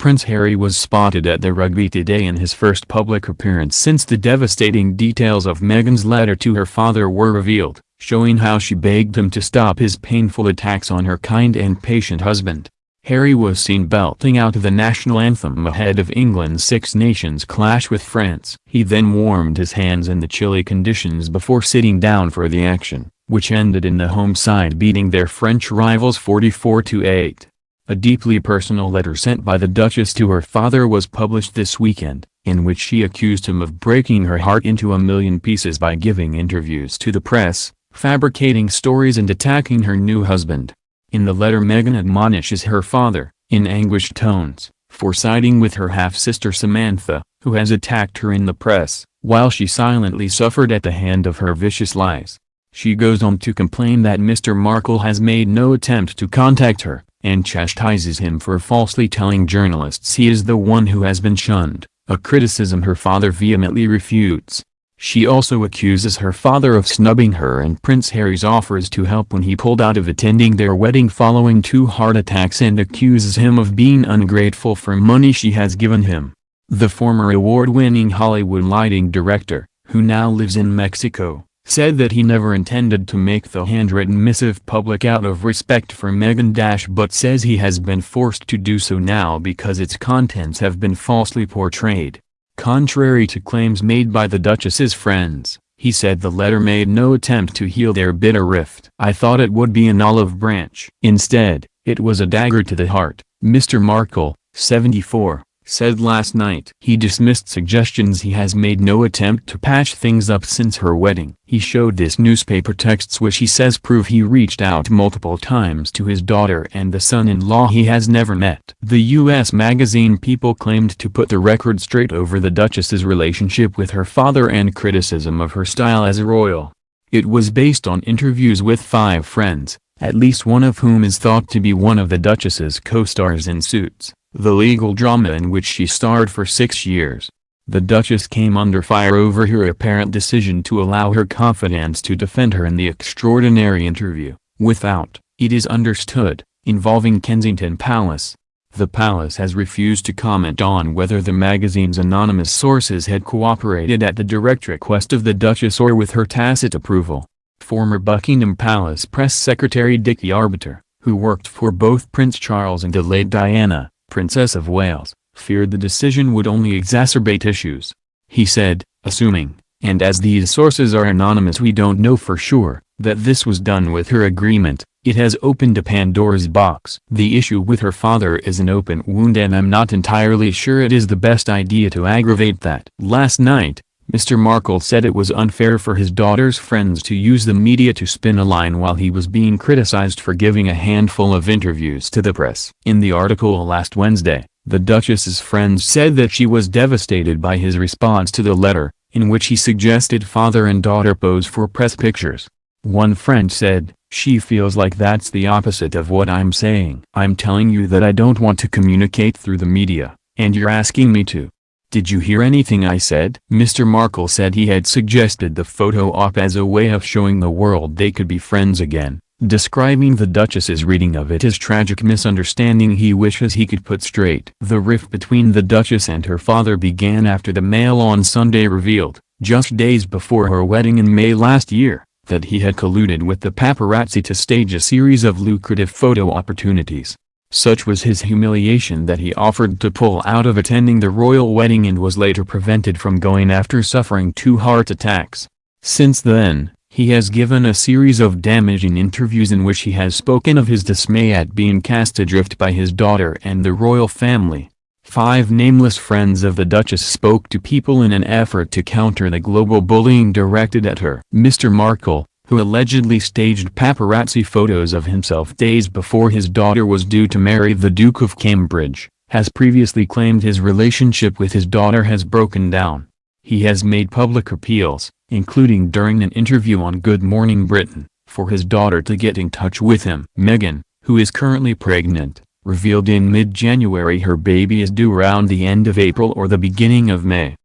Prince Harry was spotted at the Rugby today in his first public appearance since the devastating details of Meghan's letter to her father were revealed, showing how she begged him to stop his painful attacks on her kind and patient husband. Harry was seen belting out the national anthem ahead of England's Six Nations clash with France. He then warmed his hands in the chilly conditions before sitting down for the action, which ended in the home side beating their French rivals 44-8. A deeply personal letter sent by the Duchess to her father was published this weekend, in which she accused him of breaking her heart into a million pieces by giving interviews to the press, fabricating stories and attacking her new husband. In the letter, Meghan admonishes her father, in anguished tones, for siding with her half-sister Samantha, who has attacked her in the press, while she silently suffered at the hand of her vicious lies. She goes on to complain that Mr. Markle has made no attempt to contact her, and chastises him for falsely telling journalists he is the one who has been shunned, a criticism her father vehemently refutes. She also accuses her father of snubbing her and Prince Harry's offers to help when he pulled out of attending their wedding following 2 heart attacks and accuses him of being ungrateful for money she has given him. The former award-winning Hollywood lighting director, who now lives in Mexico, said that he never intended to make the handwritten missive public out of respect for Meghan, but says he has been forced to do so now because its contents have been falsely portrayed. Contrary to claims made by the Duchess's friends, he said the letter made no attempt to heal their bitter rift. "I thought it would be an olive branch. Instead, it was a dagger to the heart," Mr. Markle, 74, said last night. He dismissed suggestions he has made no attempt to patch things up since her wedding. He showed this newspaper texts which he says prove he reached out multiple times to his daughter and the son-in-law he has never met. The U.S. magazine People claimed to put the record straight over the Duchess's relationship with her father and criticism of her style as a royal. It was based on interviews with 5 friends, at least one of whom is thought to be one of the Duchess's co-stars in Suits, the legal drama in which she starred for 6 years. The Duchess came under fire over her apparent decision to allow her confidants to defend her in the extraordinary interview, without, it is understood, involving Kensington Palace. The palace has refused to comment on whether the magazine's anonymous sources had cooperated at the direct request of the Duchess or with her tacit approval. Former Buckingham Palace Press Secretary Dickie Arbiter, who worked for both Prince Charles and the late Diana, Princess of Wales, feared the decision would only exacerbate issues. He said, assuming, and as these sources are anonymous we don't know for sure, that this was done with her agreement, it has opened a Pandora's box. The issue with her father is an open wound and I'm not entirely sure it is the best idea to aggravate that. Last night, Mr. Markle said it was unfair for his daughter's friends to use the media to spin a line while he was being criticized for giving a handful of interviews to the press. In the article last Wednesday, the Duchess's friends said that she was devastated by his response to the letter, in which he suggested father and daughter pose for press pictures. One friend said, "She feels like that's the opposite of what I'm saying. I'm telling you that I don't want to communicate through the media, and you're asking me to. Did you hear anything I said?" Mr. Markle said he had suggested the photo op as a way of showing the world they could be friends again, describing the Duchess's reading of it as tragic misunderstanding he wishes he could put straight. The rift between the Duchess and her father began after the Mail on Sunday revealed, just days before her wedding in May last year, that he had colluded with the paparazzi to stage a series of lucrative photo opportunities. Such was his humiliation that he offered to pull out of attending the royal wedding and was later prevented from going after suffering 2 heart attacks. Since then, he has given a series of damaging interviews in which he has spoken of his dismay at being cast adrift by his daughter and the royal family. 5 nameless friends of the Duchess spoke to People in an effort to counter the global bullying directed at her. Mr. Markle, who allegedly staged paparazzi photos of himself days before his daughter was due to marry the Duke of Cambridge, has previously claimed his relationship with his daughter has broken down. He has made public appeals, including during an interview on Good Morning Britain, for his daughter to get in touch with him. Meghan, who is currently pregnant, revealed in mid-January her baby is due around the end of April or the beginning of May.